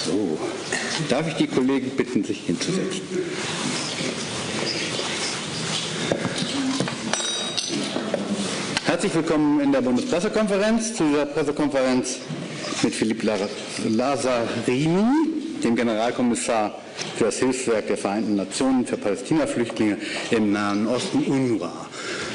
So, darf ich die Kollegen bitten, sich hinzusetzen? Herzlich willkommen in der Bundespressekonferenz, zu dieser Pressekonferenz mit Philippe Lazzarini, dem Generalkommissar für das Hilfswerk der Vereinten Nationen für Palästina-Flüchtlinge im Nahen Osten, UNRWA.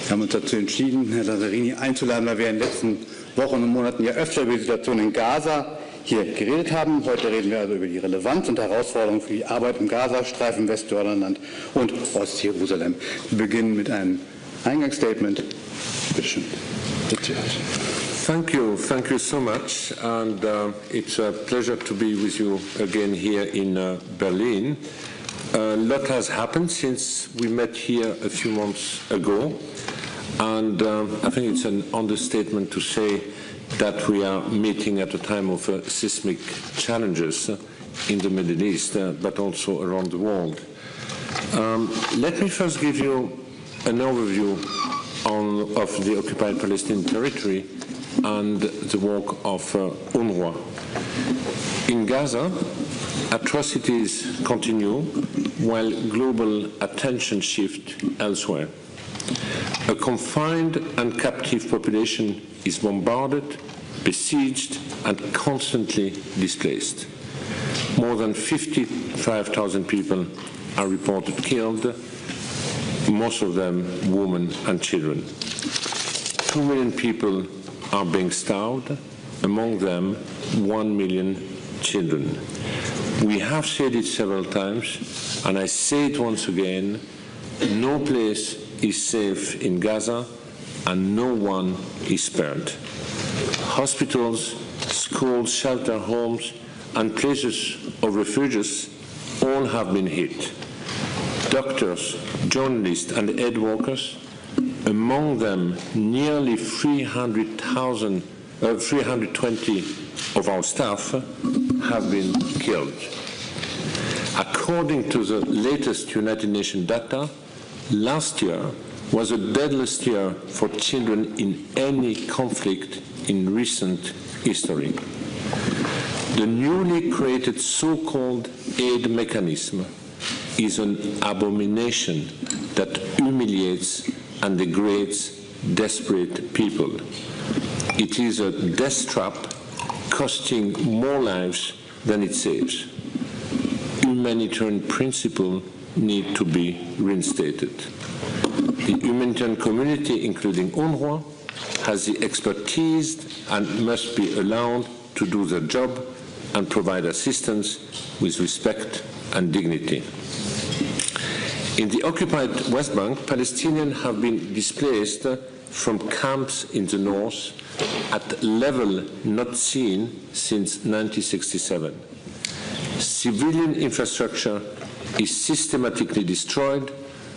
Wir haben uns dazu entschieden, Herr Lazzarini einzuladen, weil wir in den letzten Wochen und Monaten ja öfter über die Situation in Gaza hier geredet haben. Heute reden wir also über die Relevanz und Herausforderungen für die Arbeit im Gazastreifen, Westjordanland und Ostjerusalem. Wir beginnen mit einem Eingangsstatement. Bitte schön. Thank you so much, and it's a pleasure to be with you again here in Berlin. A lot has happened since we met here a few months ago, and I think it's an understatement to say that we are meeting at a time of seismic challenges in the Middle East, but also around the world. Let me first give you an overview of the occupied Palestinian territory and the work of UNRWA. In Gaza, atrocities continue while global attention shifts elsewhere. A confined and captive population is bombarded, besieged, and constantly displaced. More than 55,000 people are reported killed, most of them women and children. 2 million people are being starved, among them 1 million children. We have said it several times, and I say it once again, no place is safe in Gaza, and no one is spared. Hospitals, schools, shelter homes, and places of refuges all have been hit. Doctors, journalists, and aid workers, among them nearly 320 of our staff, have been killed. According to the latest United Nations data, last year was the deadliest year for children in any conflict in recent history. The newly created so-called aid mechanism is an abomination that humiliates and degrades desperate people. It is a death trap costing more lives than it saves. Humanitarian principles need to be reinstated. The humanitarian community, including UNRWA, has the expertise and must be allowed to do their job and provide assistance with respect and dignity. In the occupied West Bank, Palestinians have been displaced from camps in the north at level not seen since 1967. Civilian infrastructure is systematically destroyed,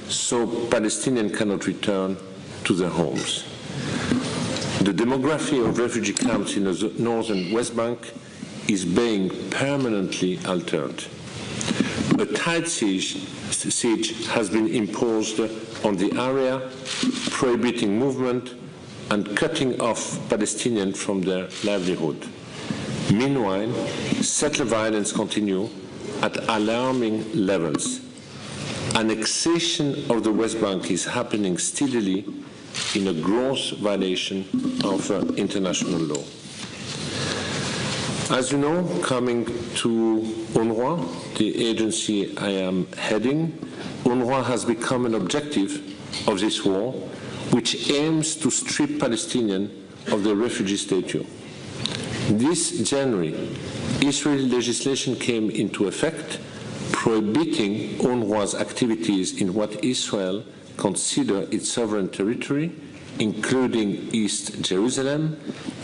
so Palestinians cannot return to their homes. The demography of refugee camps in the northern West Bank is being permanently altered. A tight siege has been imposed on the area, prohibiting movement and cutting off Palestinians from their livelihood. Meanwhile, settler violence continues at alarming levels. Annexation of the West Bank is happening steadily in a gross violation of international law. As you know, coming to UNRWA, the agency I am heading, UNRWA has become an objective of this war, which aims to strip Palestinians of their refugee status. This January, Israeli legislation came into effect, prohibiting UNRWA's activities in what Israel considers its sovereign territory, including East Jerusalem,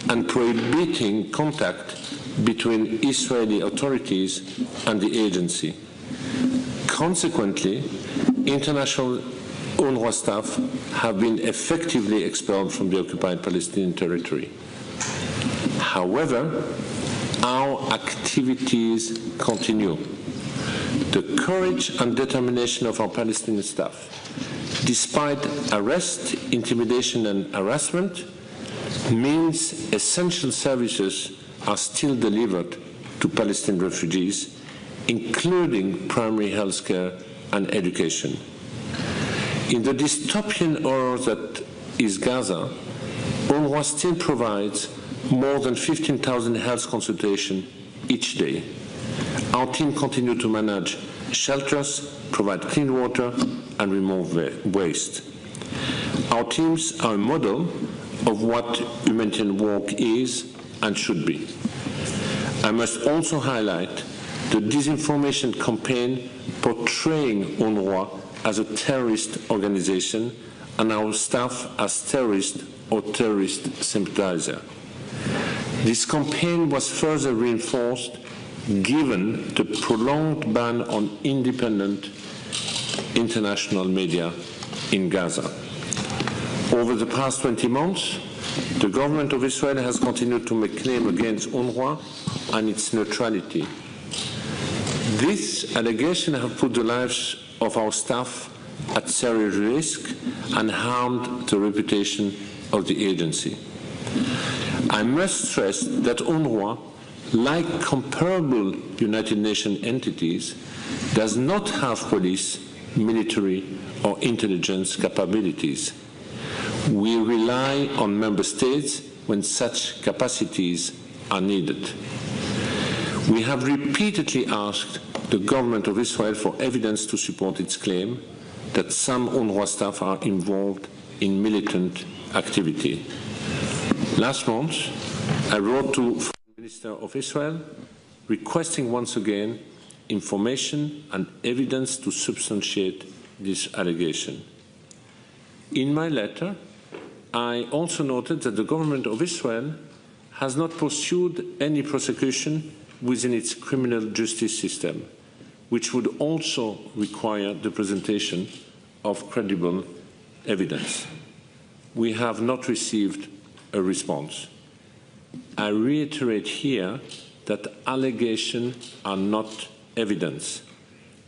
and prohibiting contact between Israeli authorities and the agency. Consequently, international UNRWA staff have been effectively expelled from the occupied Palestinian territory. However, our activities continue. The courage and determination of our Palestinian staff, despite arrest, intimidation, and harassment, means essential services are still delivered to Palestinian refugees, including primary health care and education. In the dystopian horror that is Gaza, UNRWA still provides more than 15,000 health consultations each day. Our team continues to manage shelters, provide clean water, and remove waste. Our teams are a model of what humanitarian work is and should be. I must also highlight the disinformation campaign portraying UNRWA as a terrorist organization and our staff as terrorist or terrorist sympathizer. This campaign was further reinforced given the prolonged ban on independent international media in Gaza. Over the past 20 months, the government of Israel has continued to make claims against UNRWA and its neutrality. These allegations have put the lives of our staff at serious risk and harmed the reputation of the agency. I must stress that UNRWA, like comparable United Nations entities, does not have police, military, or intelligence capabilities. We rely on member states when such capacities are needed. We have repeatedly asked the government of Israel for evidence to support its claim that some UNRWA staff are involved in militant activity. Last month, I wrote to the Foreign Minister of Israel requesting once again information and evidence to substantiate this allegation. In my letter, I also noted that the government of Israel has not pursued any prosecution within its criminal justice system, which would also require the presentation of credible evidence. We have not received a response. I reiterate here that allegations are not evidence.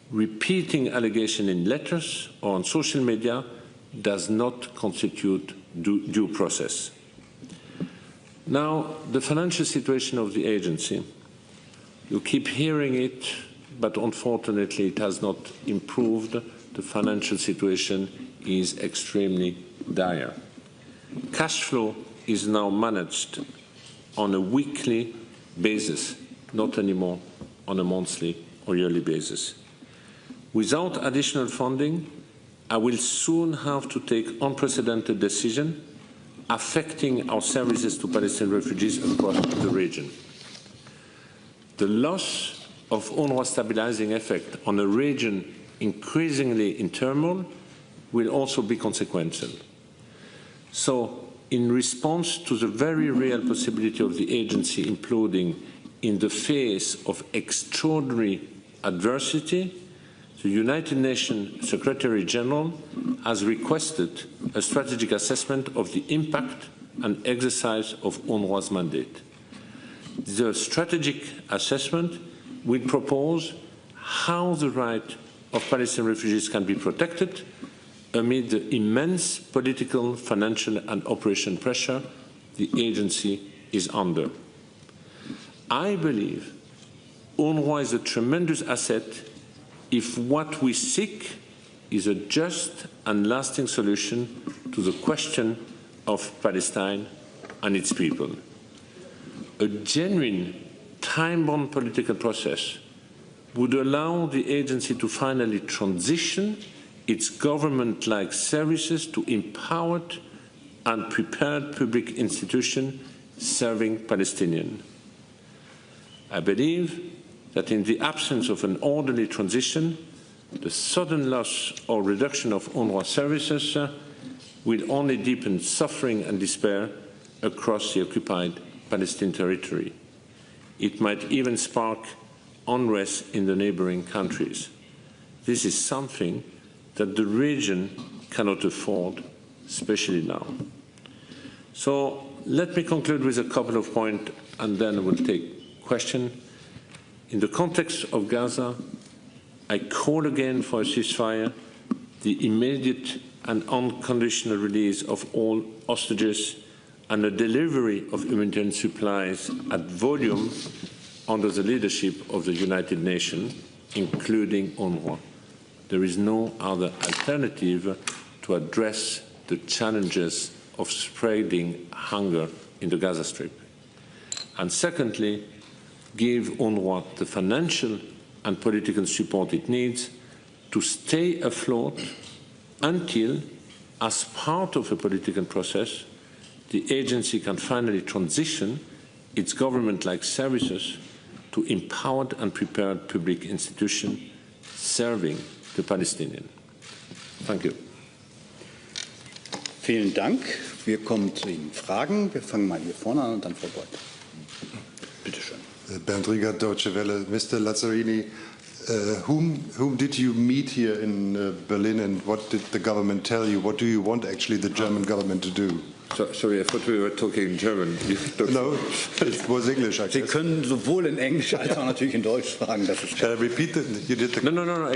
Repeating allegations in letters or on social media does not constitute due process. Now, the financial situation of the agency. You keep hearing it, but unfortunately it has not improved. The financial situation is extremely dire. Cash flow is now managed on a weekly basis, not anymore on a monthly or yearly basis. Without additional funding, I will soon have to take unprecedented decisions affecting our services to Palestinian refugees across the region. The loss of UNRWA's stabilizing effect on a region increasingly in turmoil will also be consequential. So, in response to the very real possibility of the agency imploding in the face of extraordinary adversity, the United Nations Secretary General has requested a strategic assessment of the impact and exercise of UNRWA's mandate. The strategic assessment will propose how the right of Palestinian refugees can be protected amid the immense political, financial and operational pressure the agency is under. I believe UNRWA is a tremendous asset if what we seek is a just and lasting solution to the question of Palestine and its people. A genuine, time-bound political process would allow the agency to finally transition its government-like services to empowered and prepared public institutions serving Palestinians. I believe that in the absence of an orderly transition, the sudden loss or reduction of UNRWA services will only deepen suffering and despair across the occupied Palestinian territory. It might even spark unrest in the neighboring countries. This is something that the region cannot afford, especially now. So let me conclude with a couple of points and then we'll take questions. In the context of Gaza, I call again for a ceasefire, the immediate and unconditional release of all hostages, and the delivery of humanitarian supplies at volume under the leadership of the United Nations, including UNRWA. There is no other alternative to address the challenges of spreading hunger in the Gaza Strip. And secondly, give UNRWA the financial and political support it needs to stay afloat until, as part of a political process, the agency can finally transition its government-like services to empowered and prepared public institutions serving the Palestinians. Thank you. Vielen Dank. Wir kommen zu den Fragen. Wir fangen mal hier vorne an und dann Frau Beuth. Bitte schön. Bernd Rieger, Deutsche Welle. Mr. Lazzarini, whom did you meet here in Berlin, and what did the government tell you? What do you want actually the German government to do? Sorry, I thought we were talking German. No, it was English, I guess. Sie können sowohl in Englisch als auch natürlich in Deutsch fragen. Das ist Shall I repeat it? You did the... No.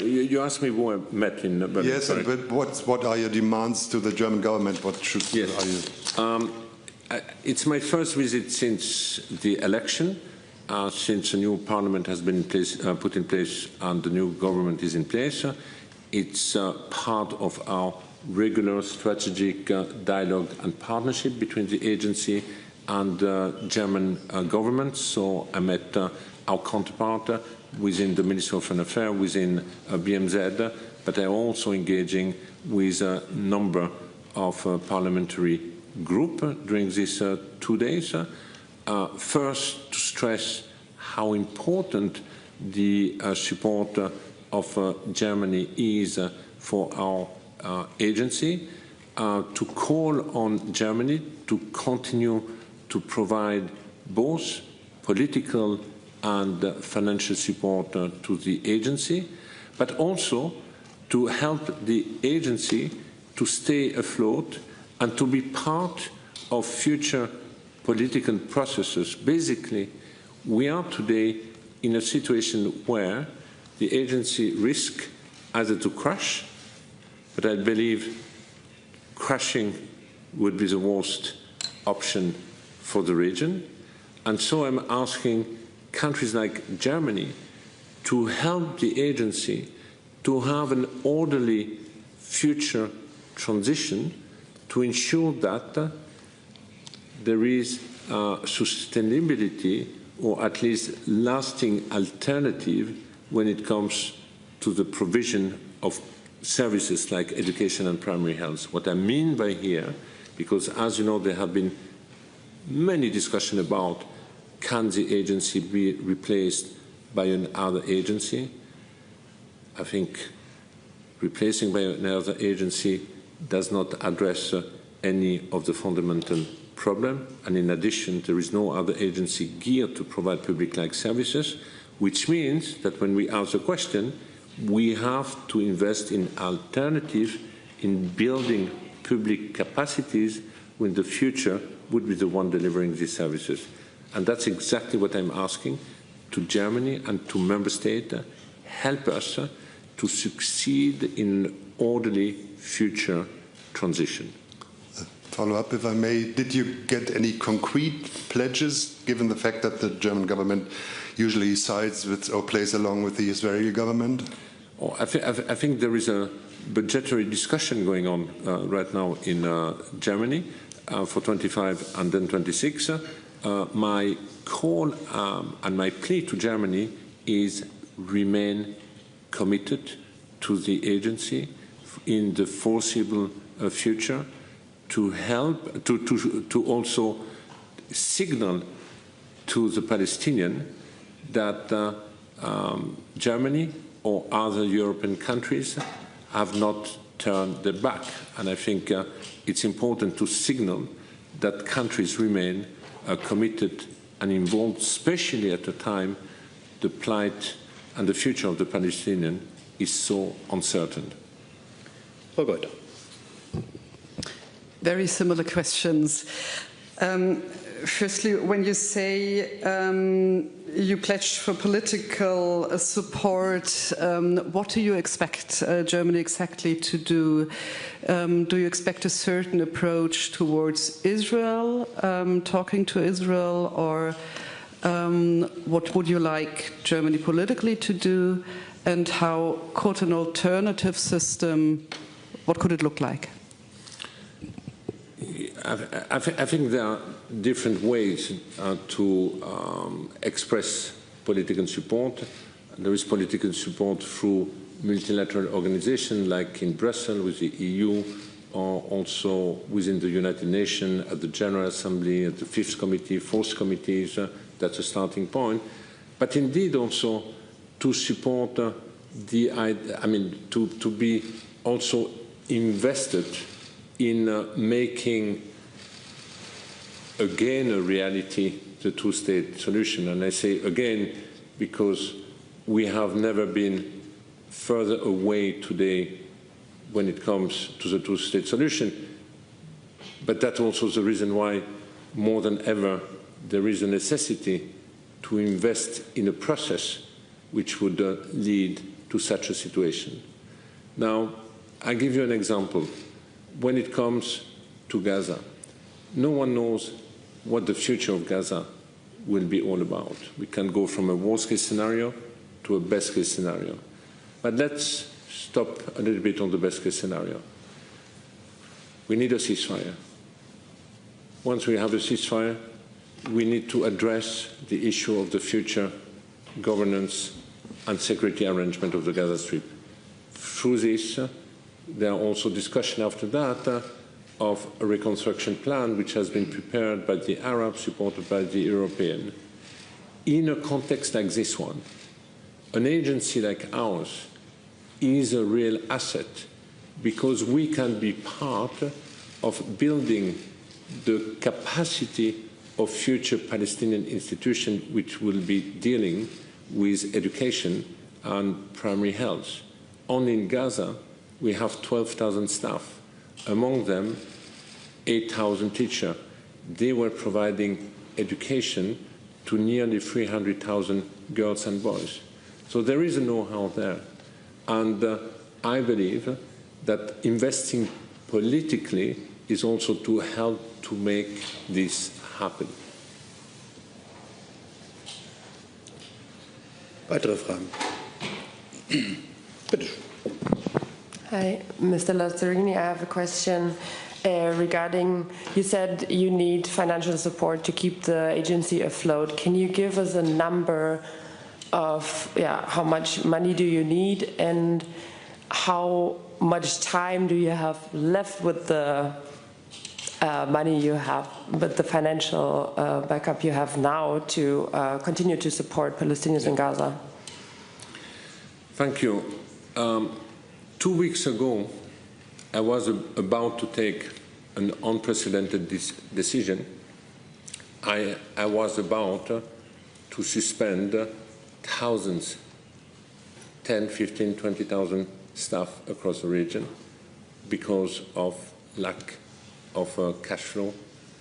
You asked me who I met in Berlin. Yes, but what are your demands to the German government? What should are you? It's my first visit since the election, since a new parliament has been put in place and the new government is in place. It's part of our regular strategic dialogue and partnership between the agency and the German government. So I met our counterpart within the Ministry of Foreign Affairs, within BMZ, but I'm also engaging with a number of parliamentary groups during these 2 days. First, to stress how important the support of Germany is for our agency, to call on Germany to continue to provide both political and financial support to the agency, but also to help the agency to stay afloat and to be part of future political processes. Basically, we are today in a situation where the agency risks either to crash, but I believe crashing would be the worst option for the region. And so I'm asking countries like Germany to help the agency to have an orderly future transition, to ensure that there is sustainability or at least lasting alternative when it comes to the provision of services like education and primary health. What I mean by here, because as you know, there have been many discussions about can the agency be replaced by another agency. I think replacing by another agency does not address any of the fundamental problem, and in addition, there is no other agency geared to provide public-like services, which means that when we ask the question, we have to invest in alternatives, in building public capacities when the future would be the one delivering these services. And that's exactly what I'm asking to Germany and to member states. Help us to succeed in orderly future transition. Follow up, if I may. Did you get any concrete pledges, given the fact that the German government usually sides with or plays along with the Israeli government? Oh, I think there is a budgetary discussion going on right now in Germany for 25 and then 26. My call and my plea to Germany is remain committed to the agency in the foreseeable future, to help, to also signal to the Palestinians that Germany or other European countries have not turned their back. And I think it's important to signal that countries remain committed and involved, especially at a time the plight and the future of the Palestinians is so uncertain. Frau Goethe. Very similar questions. Firstly, when you say you pledged for political support, what do you expect Germany exactly to do? Do you expect a certain approach towards Israel, talking to Israel, or What would you like Germany politically to do? And how could an alternative system, what could it look like? I think there are different ways to express political support. There is political support through multilateral organizations like in Brussels with the EU, or also within the United Nations at the General Assembly, at the Fifth Committee, Fourth Committees. That's a starting point. But indeed also to support to be also invested in making again a reality the two-state solution. And I say again because we have never been further away today when it comes to the two-state solution. But that's also the reason why more than ever there is a necessity to invest in a process which would lead to such a situation. Now, I'll give you an example. When it comes to Gaza, no one knows what the future of Gaza will be all about. We can go from a worst-case scenario to a best-case scenario. But let's stop a little bit on the best-case scenario. We need a ceasefire. Once we have a ceasefire, we need to address the issue of the future governance and security arrangement of the Gaza Strip. Through this, there are also discussions after that of a reconstruction plan which has been prepared by the Arabs, supported by the Europeans. In a context like this one, an agency like ours is a real asset because we can be part of building the capacity of future Palestinian institutions which will be dealing with education and primary health. Only in Gaza, we have 12,000 staff. Among them, 8,000 teachers. They were providing education to nearly 300,000 girls and boys. So there is a know-how there. And I believe that investing politically is also to help to make this happen. Weitere Fragen? Bitte. Hi, Mr. Lazzarini. I have a question regarding, you said you need financial support to keep the agency afloat. Can you give us a number of how much money do you need and how much time do you have left with the money you have, with the financial backup you have now to continue to support Palestinians in Gaza? Thank you. 2 weeks ago, I was about to take an unprecedented decision. I was about to suspend thousands, 10, 15, 20,000 staff across the region because of lack of cash flow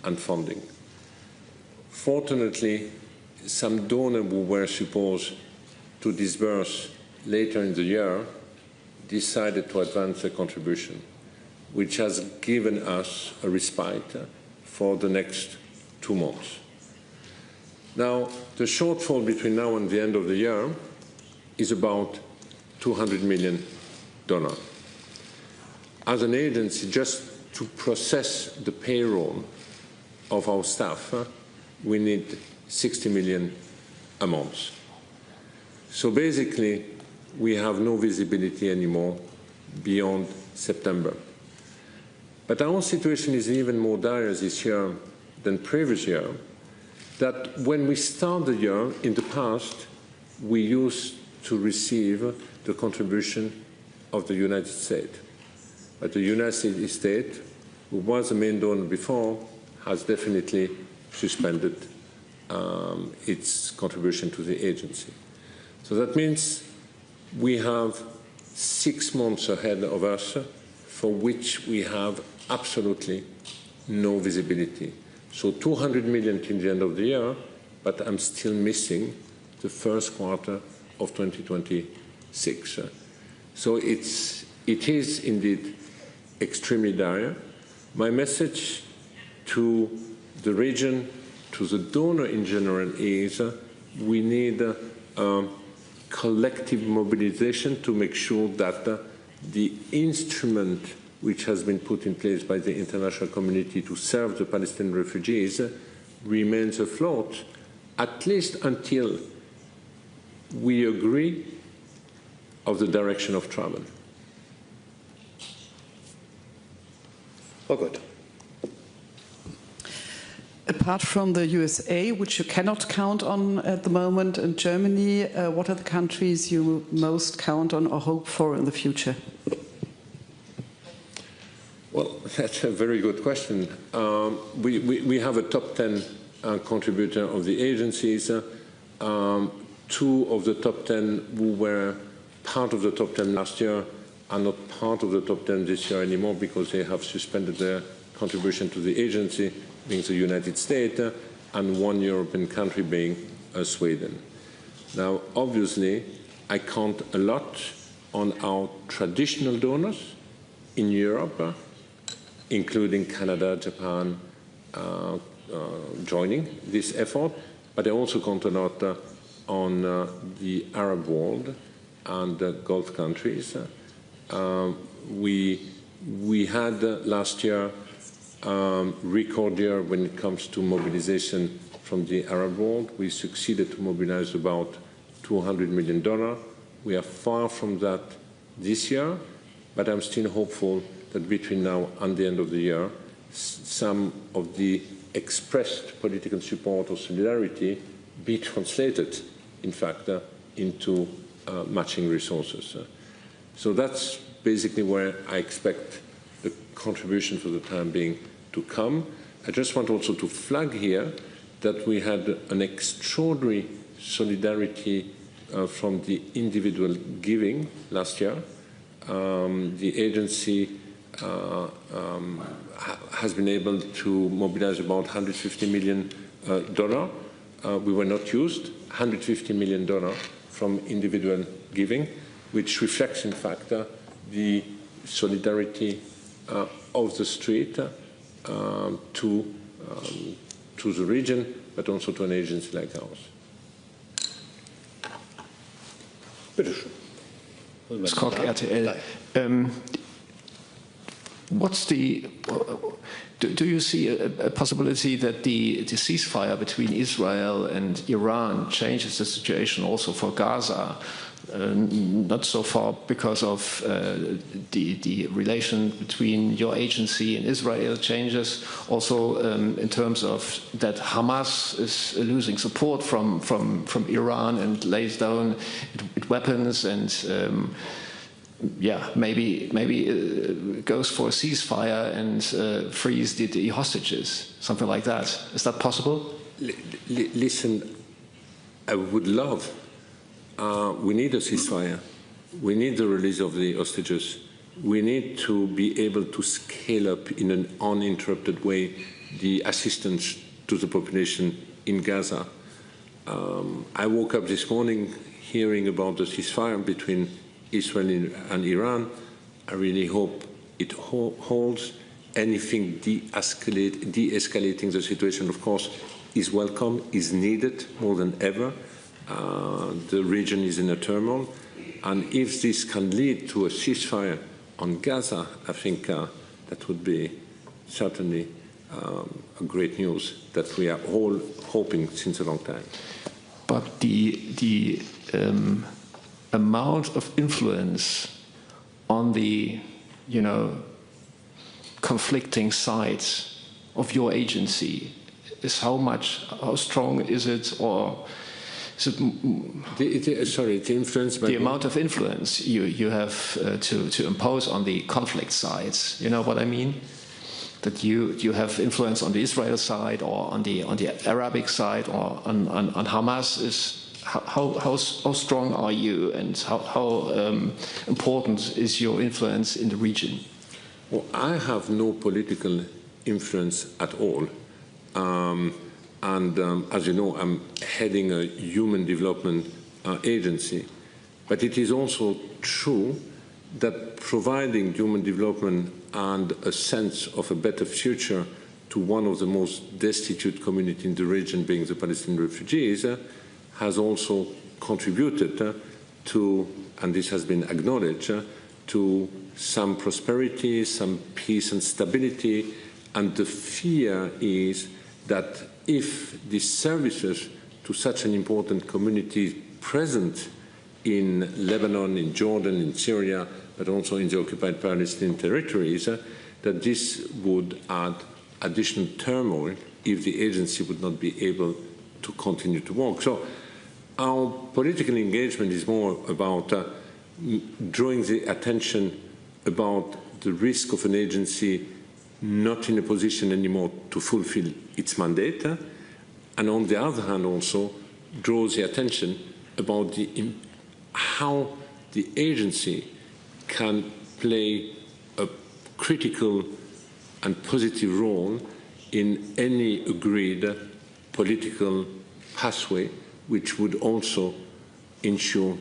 and funding. Fortunately, some donors who were supposed to disburse later in the year decided to advance a contribution, which has given us a respite for the next 2 months. Now, the shortfall between now and the end of the year is about $200 million. As an agency, just to process the payroll of our staff, we need 60 million a month. So basically, we have no visibility anymore beyond September. But our situation is even more dire this year than previous year, that when we start the year, in the past, we used to receive the contribution of the United States. But the United States, who was the main donor before, has definitely suspended its contribution to the agency. So that means we have 6 months ahead of us for which we have absolutely no visibility. So 200 million till the end of the year, but I'm still missing the first quarter of 2026. So it is indeed extremely dire. My message to the region, to to the donor in general is we need collective mobilization to make sure that the instrument which has been put in place by the international community to serve the Palestinian refugees remains afloat, at least until we agree of the direction of travel. Oh, good. Apart from the USA, which you cannot count on at the moment, and Germany, what are the countries you most count on or hope for in the future? Well, that's a very good question. We have a top 10 contributor of the agencies. 2 of the top 10 who were part of the top 10 last year are not part of the top 10 this year anymore because they have suspended their contribution to the agency, being the United States, and 1 European country being Sweden. Now, obviously, I count a lot on our traditional donors in Europe, including Canada, Japan, joining this effort, but I also count a lot on the Arab world and the Gulf countries. We had last year record year when it comes to mobilization from the Arab world. We succeeded to mobilize about $200 million. We are far from that this year, but I'm still hopeful that between now and the end of the year, some of the expressed political support or solidarity be translated, in fact, into matching resources. So that's basically where I expect the contribution for the time being to come. I just want also to flag here that we had an extraordinary solidarity from the individual giving last year. The agency has been able to mobilize about $150 million. We were not used, $150 million from individual giving, which reflects, in fact, the solidarity of the street to the region, but also to an agency like ours. Scott, RTL. Do you see a possibility that the ceasefire between Israel and Iran changes the situation also for Gaza? Not so far because of the relation between your agency and Israel changes, also in terms of that Hamas is losing support from Iran and lays down weapons and yeah, maybe goes for a ceasefire and frees the hostages, something like that. Is that possible? Listen, I would love. We need a ceasefire. We need the release of the hostages. We need to be able to scale up in an uninterrupted way the assistance to the population in Gaza. I woke up this morning hearing about the ceasefire between Israel and Iran. I really hope it holds. Anything de-escalating the situation, of course, is welcome, is needed more than ever. The region is in a turmoil. And if this can lead to a ceasefire on Gaza, I think that would be certainly a great news that we are all hoping since a long time. But the amount of influence on the, conflicting sides of your agency is how strong is it, or is it? Sorry, the influence. The amount of influence you have to impose on the conflict sides. You know what I mean? That you have influence on the Israel side or on the Arabic side or on Hamas is. How strong are you, and how important is your influence in the region? Well, I have no political influence at all. As you know, I'm heading a human development agency. But it is also true that providing human development and a sense of a better future to one of the most destitute communities in the region, being the Palestinian refugees, has also contributed to, and this has been acknowledged, to some prosperity, some peace and stability. And the fear is that if these services to such an important community present in Lebanon, in Jordan, in Syria, but also in the occupied Palestinian territories, that this would add additional turmoil if the agency would not be able to continue to work. So our political engagement is more about drawing the attention about the risk of an agency not in a position anymore to fulfill its mandate, and on the other hand also draws the attention about how the agency can play a critical and positive role in any agreed political pathway which would also ensure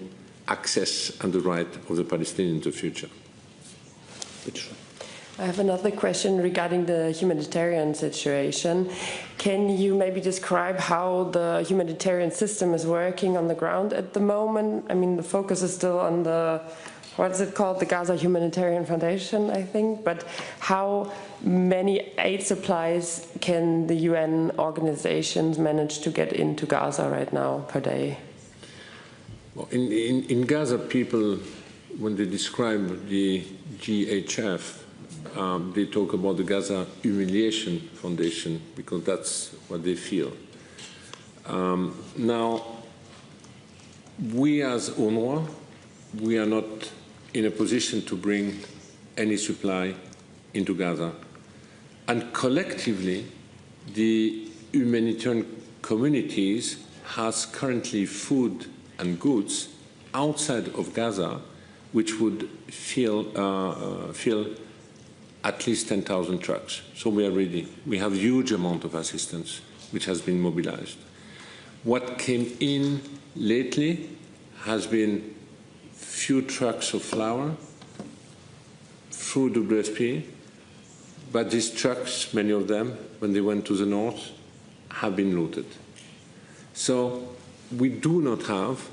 access and the right of the Palestinians in the future. I have another question regarding the humanitarian situation. Can you maybe describe how the humanitarian system is working on the ground at the moment? I mean, the focus is still on the, what is it called? The Gaza Humanitarian Foundation, I think. But how many aid supplies can the UN organizations manage to get into Gaza right now per day? Well, in Gaza, people, when they describe the GHF, they talk about the Gaza Humiliation Foundation because that's what they feel. Now, we as UNRWA, we are not in a position to bring any supply into Gaza. And collectively, the humanitarian communities has currently food and goods outside of Gaza, which would fill at least 10,000 trucks. So we are ready. We have a huge amount of assistance which has been mobilized. What came in lately has been few trucks of flour through WFP, but these trucks, many of them, when they went to the north, have been looted. So we do not have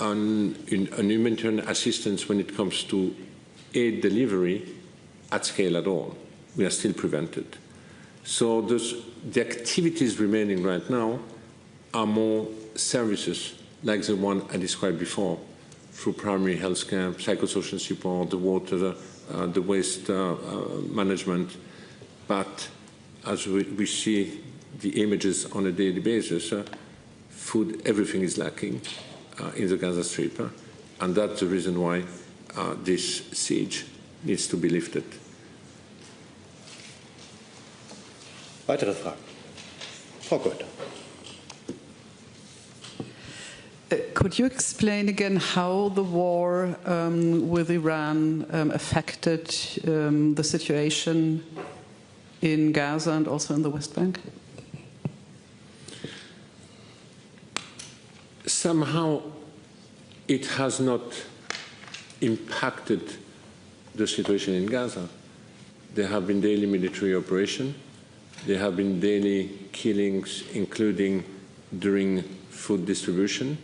an humanitarian assistance when it comes to aid delivery at scale at all. We are still prevented. So the activities remaining right now are more services like the one I described before, through primary health care, psychosocial support, the water, the waste management. But as we see the images on a daily basis, food, everything is lacking in the Gaza Strip. And that's the reason why this siege needs to be lifted. Weitere Fragen? Frau Goethe. Could you explain again how the war with Iran affected the situation in Gaza and also in the West Bank? Somehow it has not impacted the situation in Gaza. There have been daily military operations. There have been daily killings, including during food distribution.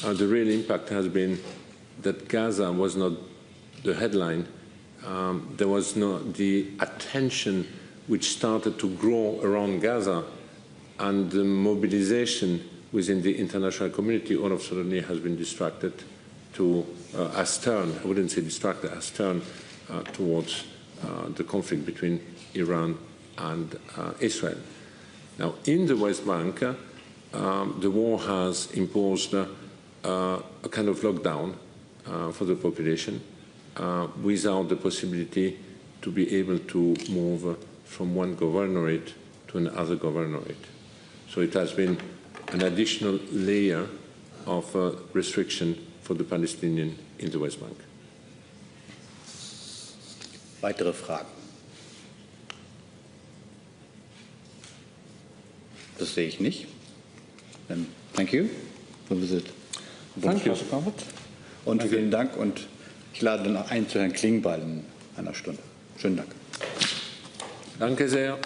The real impact has been that Gaza was not the headline. There was not the attention which started to grow around Gaza, and the mobilization within the international community all of a sudden has been distracted to, has turned, I wouldn't say distracted, has turned towards the conflict between Iran and Israel. Now, in the West Bank, the war has imposed a kind of lockdown for the population without the possibility to be able to move from one governorate to another governorate. So it has been an additional layer of restriction for the Palestinians in the West Bank. Weitere Fragen? Das sehe ich nicht. Then thank you for the visit. Thank you. Und vielen Dank, und ich lade dann ein zu Herrn Klingbeil in einer Stunde. Schönen Dank. Danke sehr.